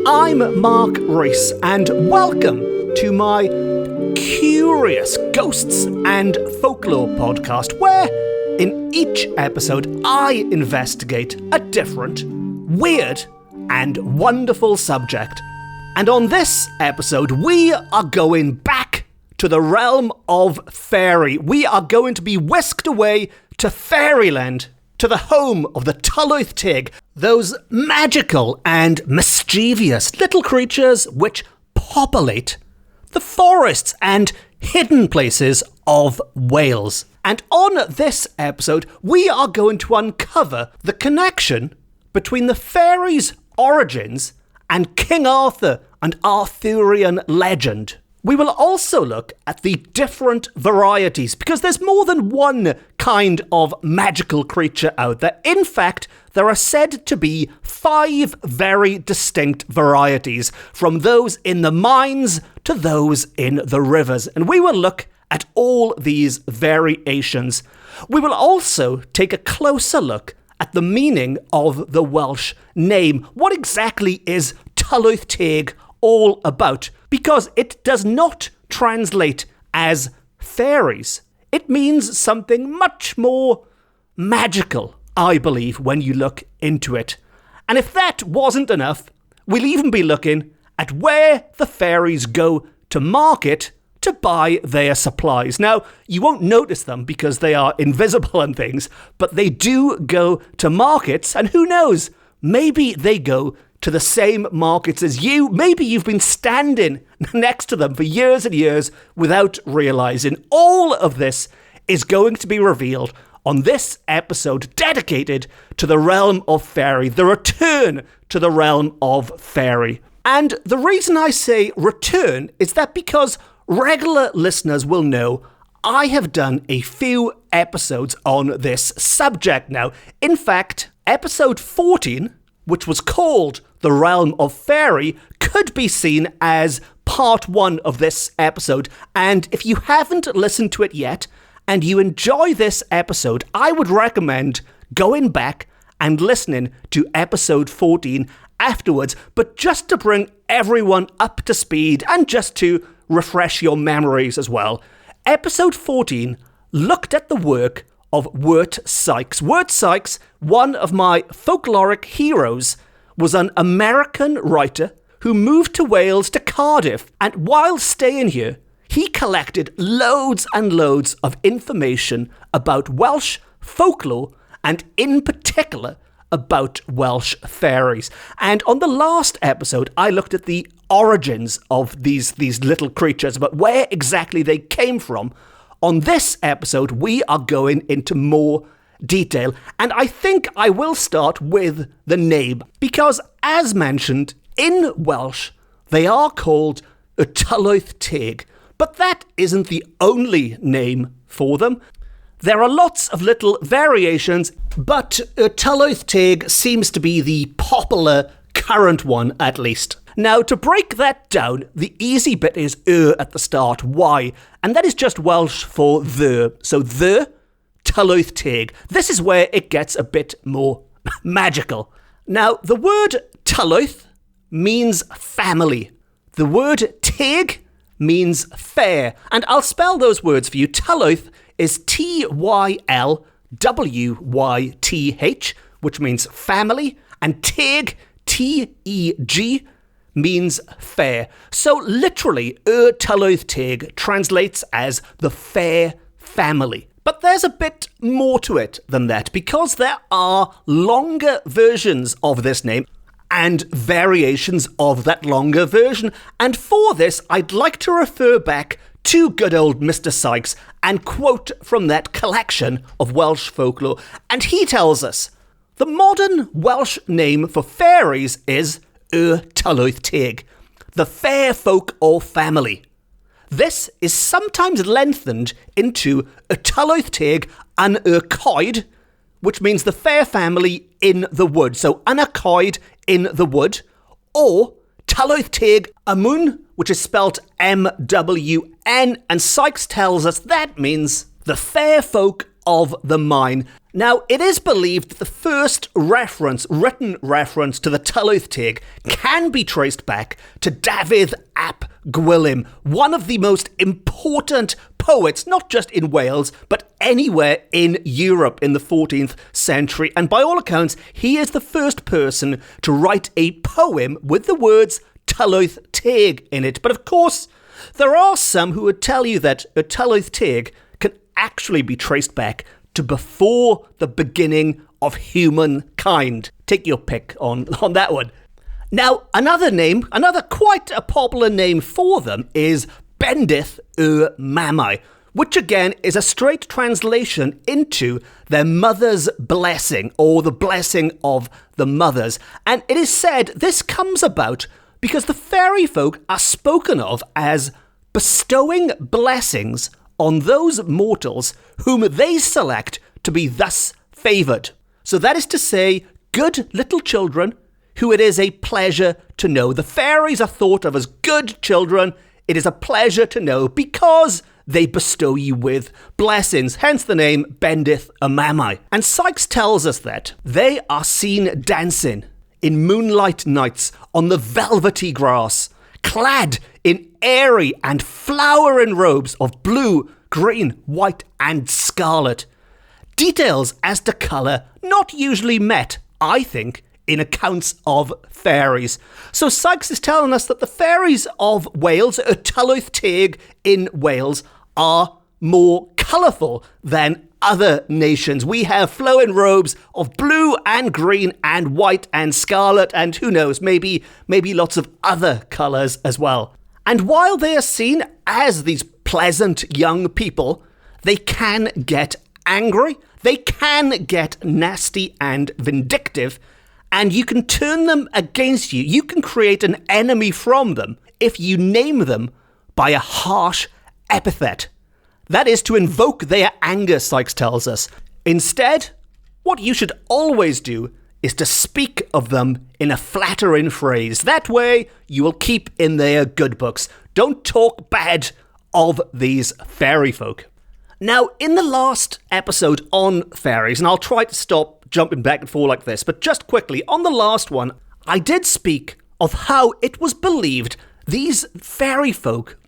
I'm Mark Rees, and welcome to my curious Ghosts and Folklore podcast, where in each episode I investigate a different, weird, and wonderful subject. And on this episode, we are going back to the realm of fairy. We are going to be whisked away to fairyland, to the home of the Tylwyth Teg, those magical and mischievous little creatures which populate the forests and hidden places of Wales. And on this episode, we are going to uncover the connection between the fairies' origins and King Arthur and Arthurian legend. We will also look at the different varieties, because there's more than one kind of magical creature out there. In fact, there are said to be 5 very distinct varieties, from those in the mines to those in the rivers. And we will look at all these variations. We will also take a closer look at the meaning of the Welsh name. What exactly is Tylwyth Teg all about? Because it does not translate as fairies. It means something much more magical, I believe, when you look into it. And if that wasn't enough, we'll even be looking at where the fairies go to market to buy their supplies. Now, you won't notice them because they are invisible and things, but they do go to markets, and who knows, maybe they go to the same markets as you. Maybe you've been standing next to them for years and years without realizing. All of this is going to be revealed on this episode dedicated to the realm of fairy, the return to the realm of fairy. And the reason I say return is that because regular listeners will know I have done a few episodes on this subject now. In fact, episode 14, which was called The Realm of Fairy, could be seen as part 1 of this episode. And if you haven't listened to it yet, and you enjoy this episode, I would recommend going back and listening to episode 14 afterwards, but just to bring everyone up to speed and just to refresh your memories as well. Episode 14 looked at the work of Wirt Sykes. Wirt Sykes, one of my folkloric heroes, was an American writer who moved to Wales, to Cardiff, and while staying here, he collected loads and loads of information about Welsh folklore, and in particular about Welsh fairies. And on the last episode, I looked at the origins of these little creatures, but where exactly they came from. On this episode, we are going into more detail, and I think I will start with the name, because as mentioned, in Welsh, they are called y Tylwyth Teg, but that isn't the only name for them. There are lots of little variations, but y Tylwyth Teg seems to be the popular current one, at least. Now, to break that down, the easy bit is at the start, y, and that is just Welsh for the. So the Tylwyth Teg. This is where it gets a bit more magical. Now, the word Tylwyth means family. The word Teg means fair, and I'll spell those words for you. Tylwyth is Tylwyth, which means family, and Teg, Teg, means fair. So literally, Tylwyth Teg translates as the fair family. But there's a bit more to it than that, because there are longer versions of this name and variations of that longer version. And for this, I'd like to refer back to good old Mr. Sykes and quote from that collection of Welsh folklore. And he tells us, the modern Welsh name for fairies is Tylwyth Teg, the fair folk or family. This is sometimes lengthened into y Tylwyth Teg an y Coed, which means the fair family in the wood. So an y Coed in the wood, or Tylwyth Teg y Mwn, which is spelt M-W-N, and Sykes tells us that means the fair folk of the mine. Now, it is believed that the first written reference to the Tylwyth Teg can be traced back to Dafydd ap Gwilym, one of the most important poets, not just in Wales, but anywhere in Europe in the 14th century. And by all accounts, he is the first person to write a poem with the words Tylwyth Teg in it. But of course, there are some who would tell you that a Tylwyth Teg can actually be traced back to before the beginning of humankind. Take your pick on that one. Now, another quite a popular name for them is Bendith y Mamau, which again is a straight translation into their mother's blessing, or the blessing of the mothers. And it is said this comes about because the fairy folk are spoken of as bestowing blessings on those mortals whom they select to be thus favoured. So that is to say, good little children who it is a pleasure to know. The fairies are thought of as good children. It is a pleasure to know because they bestow you with blessings, hence the name Bendith y Mamau. And Sykes tells us that they are seen dancing in moonlight nights on the velvety grass, clad in airy and flowering robes of blue, green, white and scarlet. Details as to colour not usually met, I think, in accounts of fairies. So Sykes is telling us that the fairies of Wales, Tylwyth Teg in Wales, are more colourful than other nations. We have flowing robes of blue and green and white and scarlet and who knows, maybe lots of other colours as well. And while they are seen as these pleasant young people, they can get angry, they can get nasty and vindictive, and you can turn them against you. You can create an enemy from them if you name them by a harsh epithet. That is to invoke their anger, Sykes tells us. Instead, what you should always do is to speak of them in a flattering phrase. That way, you will keep in their good books. Don't talk bad of these fairy folk. Now, in the last episode on fairies, and I'll try to stop jumping back and forth like this, but just quickly, on the last one, I did speak of how it was believed these fairy folk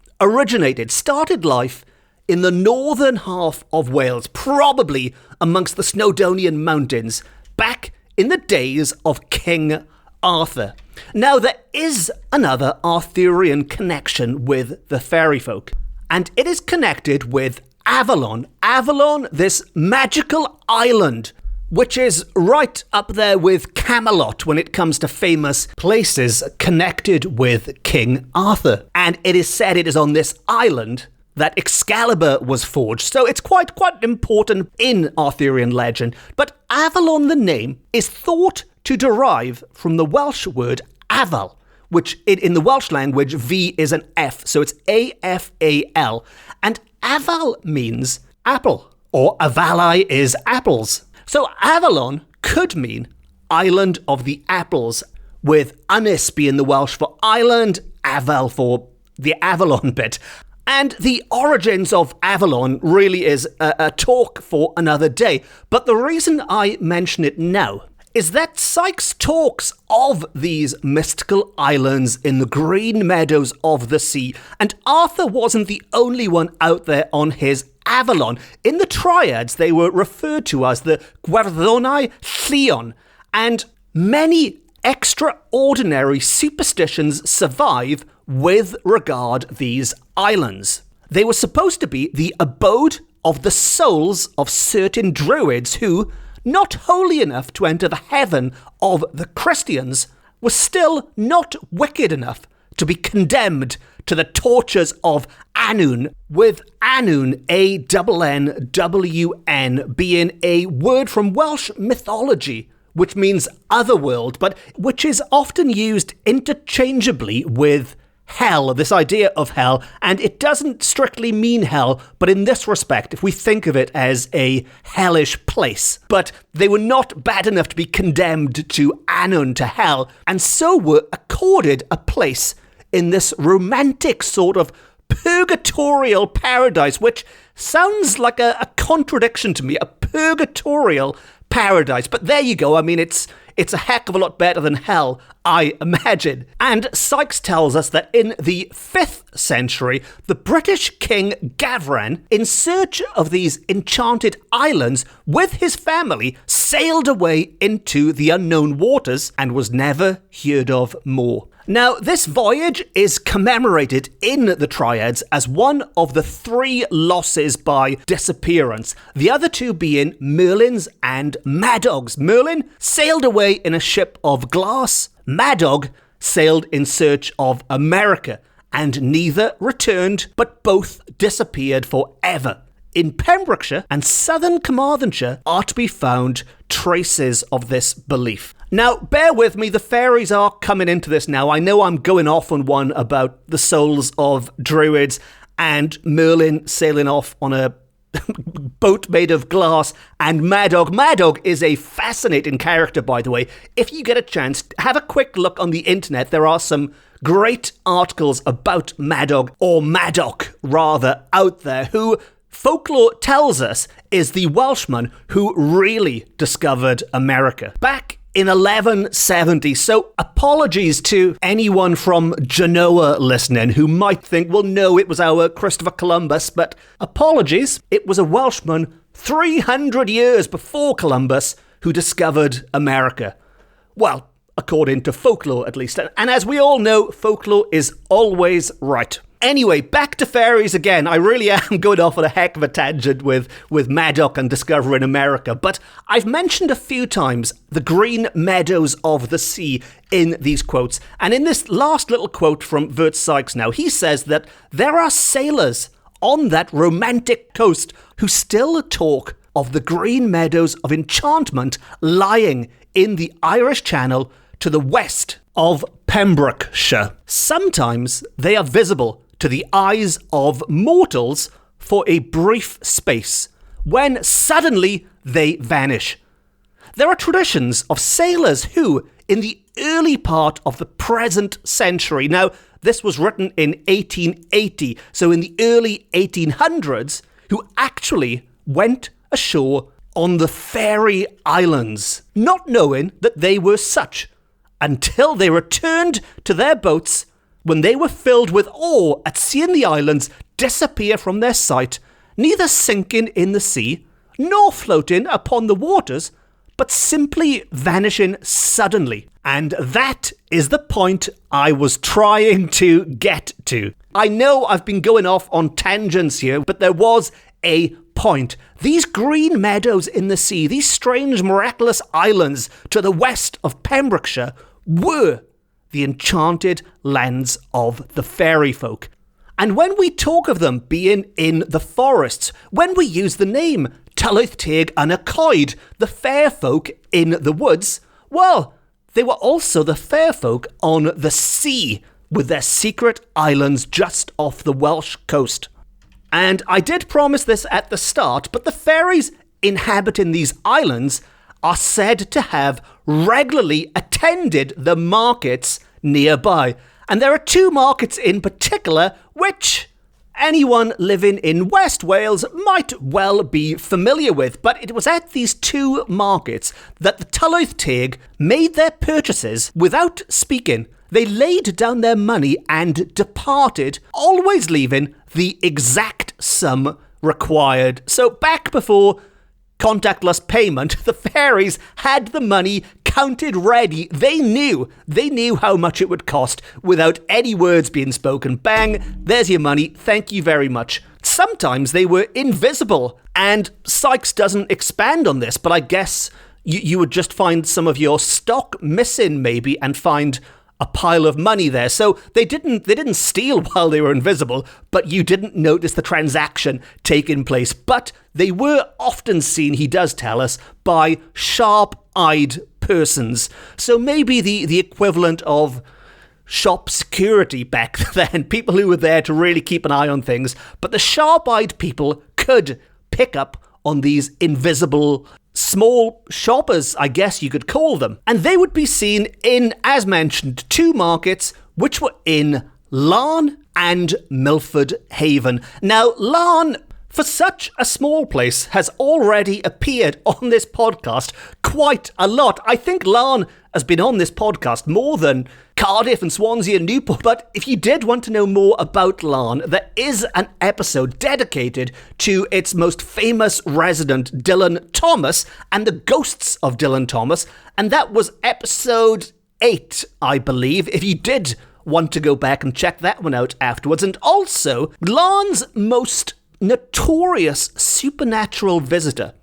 started life in the northern half of Wales, probably amongst the Snowdonian Mountains, back in the days of King Arthur. Now, there is another Arthurian connection with the fairy folk, and it is connected with Avalon. Avalon, this magical island, which is right up there with Camelot when it comes to famous places connected with King Arthur. And it is said it is on this island that Excalibur was forged. So it's quite important in Arthurian legend. But Avalon, the name, is thought to derive from the Welsh word aval, which in the Welsh language, V is an F, so it's A-F-A-L. And aval means apple, or avalai is apples. So Avalon could mean island of the apples, with Ynys being the Welsh for island, Aval for the Avalon bit. And the origins of Avalon really is a talk for another day. But the reason I mention it now is that Sykes talks of these mystical islands in the green meadows of the sea. And Arthur wasn't the only one out there on his Avalon. In the triads, they were referred to as the Gwerddonau Llion. And many extraordinary superstitions survive with regard these islands. They were supposed to be the abode of the souls of certain druids who, not holy enough to enter the heaven of the Christians, were still not wicked enough to be condemned to the tortures of Annwn, with Annwn, A-N-N-W-N, being a word from Welsh mythology, which means otherworld, but which is often used interchangeably with hell, this idea of hell, and it doesn't strictly mean hell, but in this respect, if we think of it as a hellish place. But they were not bad enough to be condemned to Annwn, to hell, and so were accorded a place in this romantic sort of purgatorial paradise, which sounds like a contradiction to me, a purgatorial paradise. But there you go. I mean, it's a heck of a lot better than hell, I imagine. And Sykes tells us that in the 5th century, the British king Gavran, in search of these enchanted islands with his family, sailed away into the unknown waters and was never heard of more. Now, this voyage is commemorated in the Triads as one of the 3 losses by disappearance, the other 2 being Merlin's and Madog's. Merlin sailed away in a ship of glass. Madog sailed in search of America, and neither returned, but both disappeared forever. In Pembrokeshire and southern Carmarthenshire are to be found traces of this belief. Now, bear with me, the fairies are coming into this now. I know I'm going off on one about the souls of druids and Merlin sailing off on a boat made of glass and Madog. Madog is a fascinating character, by the way. If you get a chance, have a quick look on the internet. There are some great articles about Madog, or Madoc rather, out there, who folklore tells us is the Welshman who really discovered America back in 1170. So apologies to anyone from Genoa listening who might think, well, no, it was our Christopher Columbus, but apologies, it was a Welshman 300 years before Columbus who discovered America. Well, according to folklore at least. And as we all know, folklore is always right. Anyway, back to fairies again. I really am going off on a heck of a tangent with Madoc and discovering America, but I've mentioned a few times the green meadows of the sea in these quotes, and in this last little quote from Vert Sykes now, he says that there are sailors on that romantic coast who still talk of the green meadows of enchantment lying in the Irish Channel to the west of Pembrokeshire. Sometimes they are visible to the eyes of mortals for a brief space, when suddenly they vanish. There are traditions of sailors who, in the early part of the present century, now this was written in 1880, so in the early 1800s, who actually went ashore on the Faerie Islands, not knowing that they were such, until they returned to their boats when they were filled with awe at seeing the islands disappear from their sight, neither sinking in the sea, nor floating upon the waters, but simply vanishing suddenly. And that is the point I was trying to get to. I know I've been going off on tangents here, but there was a point. These green meadows in the sea, these strange miraculous islands to the west of Pembrokeshire, were the enchanted lands of the fairy folk. And when we talk of them being in the forests, when we use the name Tylwyth Teg and Acoed, the fair folk in the woods, well, they were also the fair folk on the sea, with their secret islands just off the Welsh coast. And I did promise this at the start, but the fairies inhabiting these islands are said to have regularly attended the markets nearby. And there are 2 markets in particular which anyone living in West Wales might well be familiar with. But it was at these 2 markets that the Tylwyth Teg made their purchases without speaking. They laid down their money and departed, always leaving the exact sum required. So back before contactless payment, the fairies had the money counted ready. They knew how much it would cost without any words being spoken. Bang, there's your money, thank you very much. Sometimes they were invisible, and Sykes doesn't expand on this, but I guess you would just find some of your stock missing maybe and find a pile of money there. So they didn't steal while they were invisible, but you didn't notice the transaction taking place. But they were often seen, he does tell us, by sharp-eyed persons. So maybe the equivalent of shop security back then, people who were there to really keep an eye on things. But the sharp-eyed people could pick up on these invisible small shoppers, I guess you could call them. And they would be seen in, as mentioned, 2 markets, which were in Larne and Milford Haven. Now, Larne, for such a small place, has already appeared on this podcast quite a lot. I think Larne has been on this podcast more than Cardiff and Swansea and Newport. But if you did want to know more about Larne, there is an episode dedicated to its most famous resident, Dylan Thomas, and the ghosts of Dylan Thomas. And that was episode 8, I believe, if you did want to go back and check that one out afterwards. And also, Larne's most notorious supernatural visitor,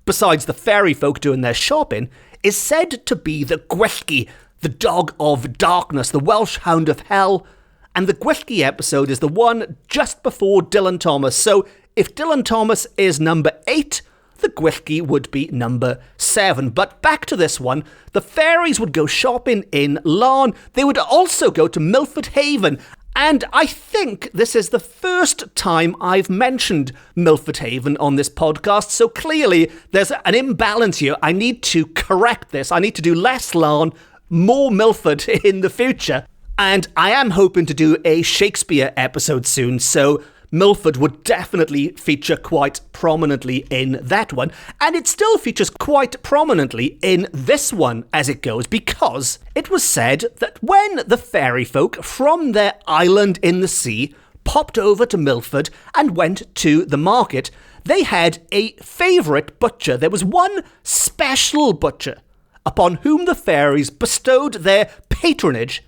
besides the fairy folk doing their shopping, is said to be the Gwylgi, the dog of darkness, the Welsh hound of hell. And the Gwylgi episode is the one just before Dylan Thomas. So if Dylan Thomas is number 8, the Gwylgi would be number 7. But back to this one, the fairies would go shopping in Larne. They would also go to Milford Haven. And I think this is the first time I've mentioned Milford Haven on this podcast, so clearly there's an imbalance here. I need to correct this. I need to do less Larne, more Milford in the future. And I am hoping to do a Shakespeare episode soon, so Milford would definitely feature quite prominently in that one. And it still features quite prominently in this one as it goes, because it was said that when the fairy folk from their island in the sea popped over to Milford and went to the market, they had a favourite butcher. There was one special butcher upon whom the fairies bestowed their patronage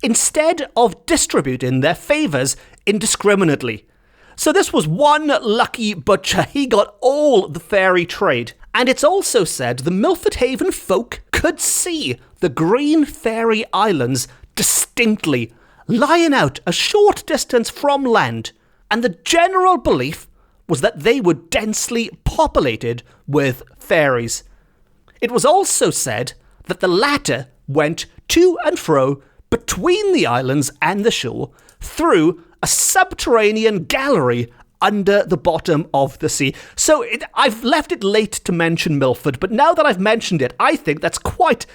instead of distributing their favours indiscriminately. So this was one lucky butcher. He got all the fairy trade. And it's also said the Milford Haven folk could see the green fairy islands distinctly, lying out a short distance from land. And the general belief was that they were densely populated with fairies. It was also said that the latter went to and fro between the islands and the shore through a subterranean gallery under the bottom of the sea. So I've left it late to mention Milford, but now that I've mentioned it, I think that's quite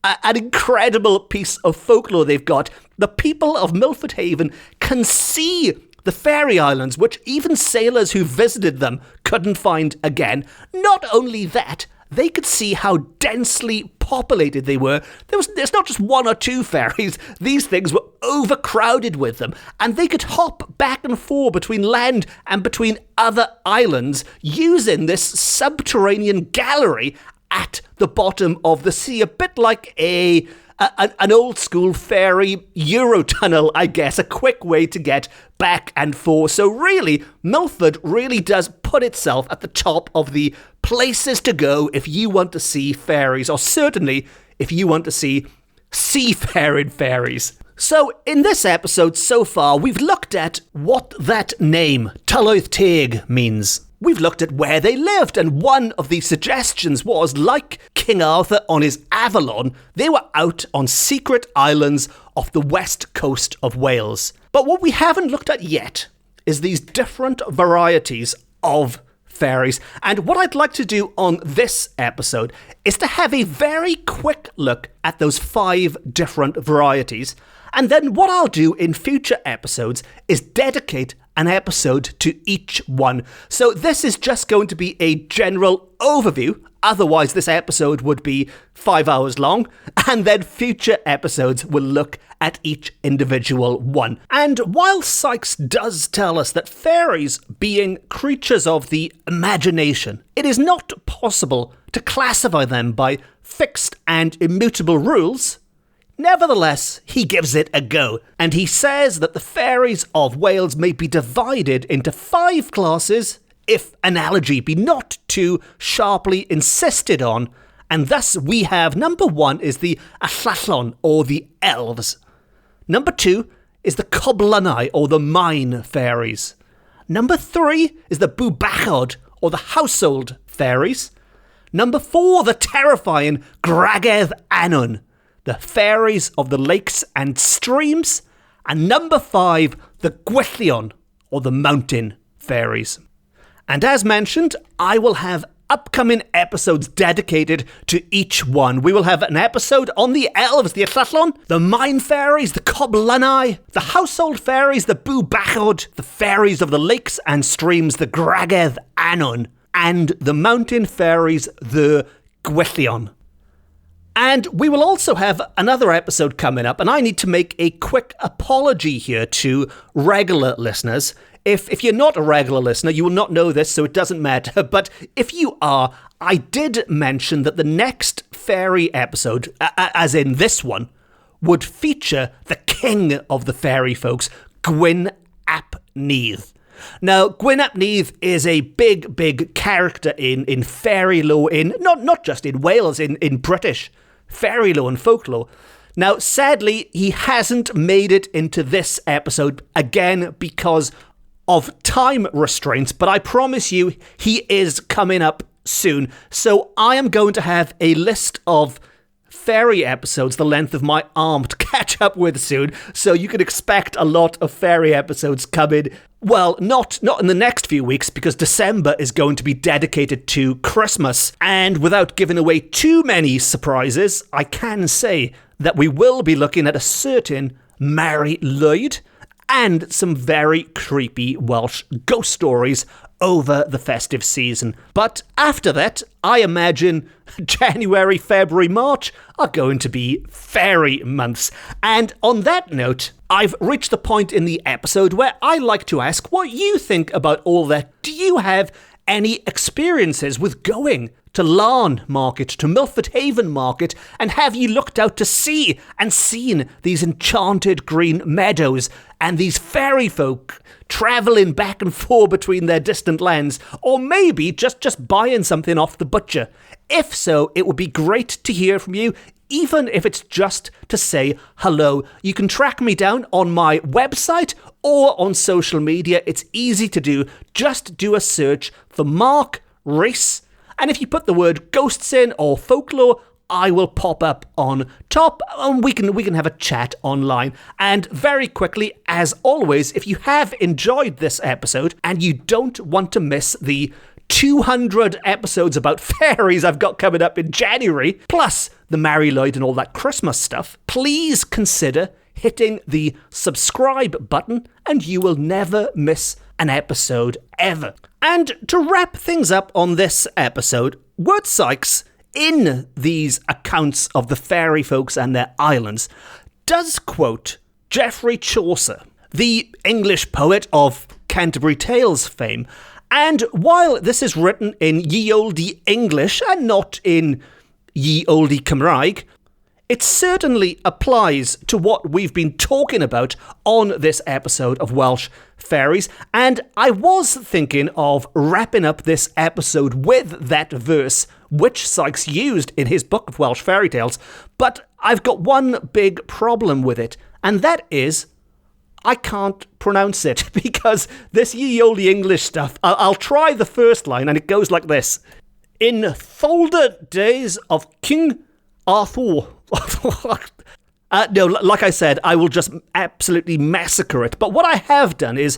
an incredible piece of folklore they've got. The people of Milford Haven can see the fairy islands, which even sailors who visited them couldn't find again. Not only that, they could see how densely populated they were. There's not just one or two fairies. These things were overcrowded with them, and they could hop back and forth between land and between other islands using this subterranean gallery at the bottom of the sea, a bit like an old school fairy Eurotunnel, I guess, a quick way to get back and forth. So really, Milford really does put itself at the top of the places to go if you want to see fairies, or certainly if you want to see seafaring fairies. So in this episode so far, we've looked at what that name, Tylwyth Teg, means. We've looked at where they lived, and one of the suggestions was, like King Arthur on his Avalon, they were out on secret islands off the west coast of Wales. But what we haven't looked at yet is these different varieties of fairies. And what I'd like to do on this episode is to have a very quick look at those 5 different varieties. And then what I'll do in future episodes is dedicate an episode to each one. So this is just going to be a general overview. Otherwise, this episode would be 5 hours long. And then future episodes will look at each individual one. And while Sykes does tell us that fairies, being creatures of the imagination, it is not possible to classify them by fixed and immutable rules, nevertheless, he gives it a go, and he says that the fairies of Wales may be divided into 5 classes, if analogy be not too sharply insisted on, and thus we have number 1 is the Avalon, or the elves. Number 2 is the Coblynau, or the mine fairies. Number 3 is the Bwbachod, or the household fairies. Number 4, the terrifying Gwragedd Annwn, the fairies of the lakes and streams. And number 5, the Gwyllion, or the mountain fairies. And as mentioned, I will have upcoming episodes dedicated to each one. We will have an episode on the elves, the Avalon, the mine fairies, the Coblynau, the household fairies, the Bw Bachod, the fairies of the lakes and streams, the Gragedd Annwn, and the mountain fairies, the Gwyllion. And we will also have another episode coming up, and I need to make a quick apology here to regular listeners. If you're not a regular listener, you will not know this, so it doesn't matter. But if you are, I did mention that the next fairy episode, as in this one, would feature the king of the fairy folks, Gwyn ap Nudd. Now, Gwyn ap Nudd is a big character in fairy lore, not just in Wales, in British fairy lore and folklore. Now, sadly, he hasn't made it into this episode, again, because of time restraints, but I promise you, he is coming up soon. So I am going to have a list of fairy episodes the length of my arm to catch up with soon, so you can expect a lot of fairy episodes coming. Well, not in the next few weeks, because December is going to be dedicated to Christmas, and without giving away too many surprises, I can say that we will be looking at a certain Mari Lwyd and some very creepy Welsh ghost stories over the festive season. But after that, I imagine January, February, March are going to be fairy months. And on that note, I've reached the point in the episode where I like to ask what you think about all that. Do you have any experiences with going to Larne Market, to Milford Haven Market, and have you looked out to sea and seen these enchanted green meadows and these fairy folk travelling back and forth between their distant lands, or maybe just buying something off the butcher? If so, it would be great to hear from you, even if it's just to say hello. You can track me down on my website or on social media. It's easy to do. Just do a search for Mark Rees, and if you put the word ghosts in or folklore, I will pop up on top, and we can have a chat online. And very quickly, as always, if you have enjoyed this episode and you don't want to miss the 200 episodes about fairies I've got coming up in January, plus the Mari Lwyd and all that Christmas stuff, please consider hitting the subscribe button and you will never miss an episode ever. And to wrap things up on this episode, Word Sykes, in these accounts of the fairy folks and their islands, does quote Geoffrey Chaucer, the English poet of Canterbury Tales fame. And while this is written in ye olde English and not in ye olde Cymraeg, it certainly applies to what we've been talking about on this episode of Welsh Fairies, and I was thinking of wrapping up this episode with that verse which Sykes used in his book of Welsh fairy tales, but I've got one big problem with it, and that is I can't pronounce it, because this ye olde English stuff, I'll try the first line, and it goes like this. In tholder days of King Arthur. No, like I said, I will just absolutely massacre it. But what I have done is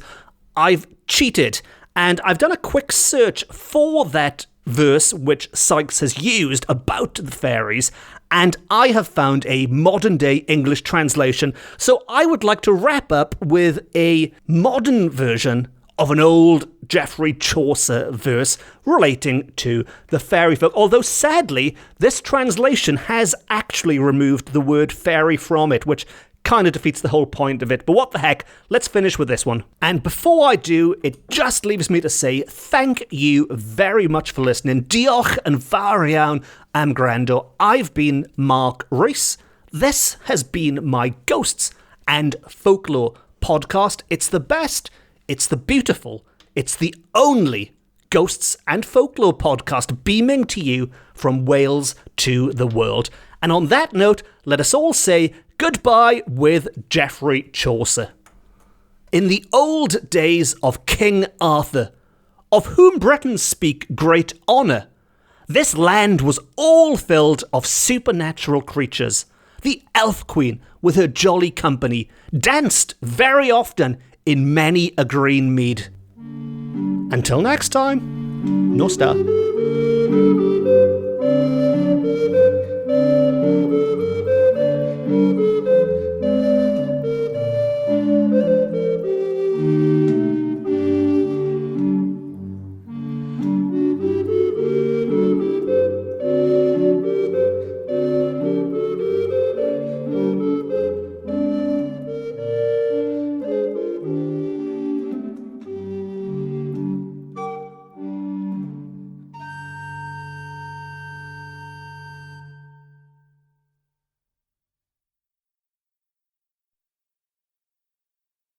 I've cheated, and I've done a quick search for that verse which Sykes has used about the fairies, and I have found a modern-day English translation. So I would like to wrap up with a modern version of an old Geoffrey Chaucer verse relating to the fairy folk. Although, sadly, this translation has actually removed the word fairy from it, which kind of defeats the whole point of it. But what the heck, let's finish with this one. And before I do, it just leaves me to say thank you very much for listening. Diolch yn fawr iawn am gwrando. I've been Mark Rees. This has been my Ghosts and Folklore podcast. It's the best, it's the beautiful, it's the only Ghosts and Folklore podcast beaming to you from Wales to the world. And on that note, let us all say goodbye with Geoffrey Chaucer. In the old days of King Arthur, of whom Britons speak great honour, this land was all filled of supernatural creatures. The Elf Queen, with her jolly company, danced very often in many a green mead. Until next time. No star.